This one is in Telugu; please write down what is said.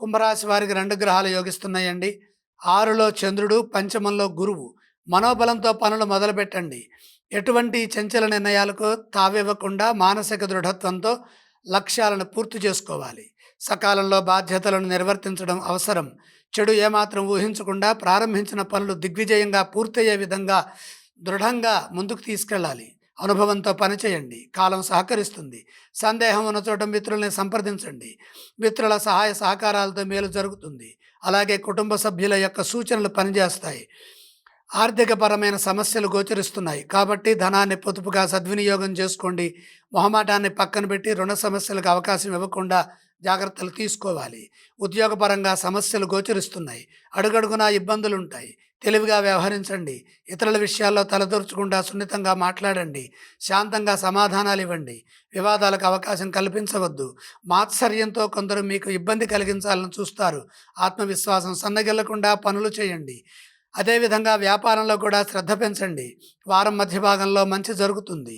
కుంభరాశి వారికి 2 గ్రహాలు యోగిస్తున్నాయండి. 6లో చంద్రుడు, పంచమంలో గురువు. మనోబలంతో పనులు మొదలుపెట్టండి. ఎటువంటి చంచల నిర్ణయాలకు తావివ్వకుండా మానసిక దృఢత్వంతో లక్ష్యాలను పూర్తి చేసుకోవాలి. సకాలంలో బాధ్యతలను నిర్వర్తించడం అవసరం. చెడు ఏమాత్రం ఊహించకుండా ప్రారంభించిన పనులు దిగ్విజయంగా పూర్తయ్యే విధంగా దృఢంగా ముందుకు తీసుకెళ్ళాలి. అనుభవంతో పనిచేయండి. కాలం సహకరిస్తుంది. సందేహం ఉన్న చోట మిత్రుల్ని సంప్రదించండి. మిత్రుల సహాయ సహకారాలతో మేలు జరుగుతుంది. అలాగే కుటుంబ సభ్యుల యొక్క సూచనలు పనిచేస్తాయి. ఆర్థికపరమైన సమస్యలు గోచరిస్తున్నాయి కాబట్టి ధనాన్ని పొదుపుగా సద్వినియోగం చేసుకోండి. మొహమాటాన్ని పక్కన పెట్టి రుణ సమస్యలకు అవకాశం ఇవ్వకుండా జాగ్రత్తలు తీసుకోవాలి. ఉద్యోగపరంగా సమస్యలు గోచరిస్తున్నాయి. అడుగడుగునా ఇబ్బందులు ఉంటాయి. తెలివిగా వ్యవహరించండి. ఇతరుల విషయాల్లో తలదూర్చకుండా సున్నితంగా మాట్లాడండి. శాంతంగా సమాధానాలు ఇవ్వండి. వివాదాలకు అవకాశం కల్పించవద్దు. మాత్సర్యంతో కొందరు మీకు ఇబ్బంది కలిగించాలని చూస్తారు. ఆత్మవిశ్వాసం సన్నగిల్లకుండా పనులు చేయండి. అదేవిధంగా వ్యాపారంలో కూడా శ్రద్ధ పెంచండి. వారం మధ్య భాగంలో మంచి జరుగుతుంది.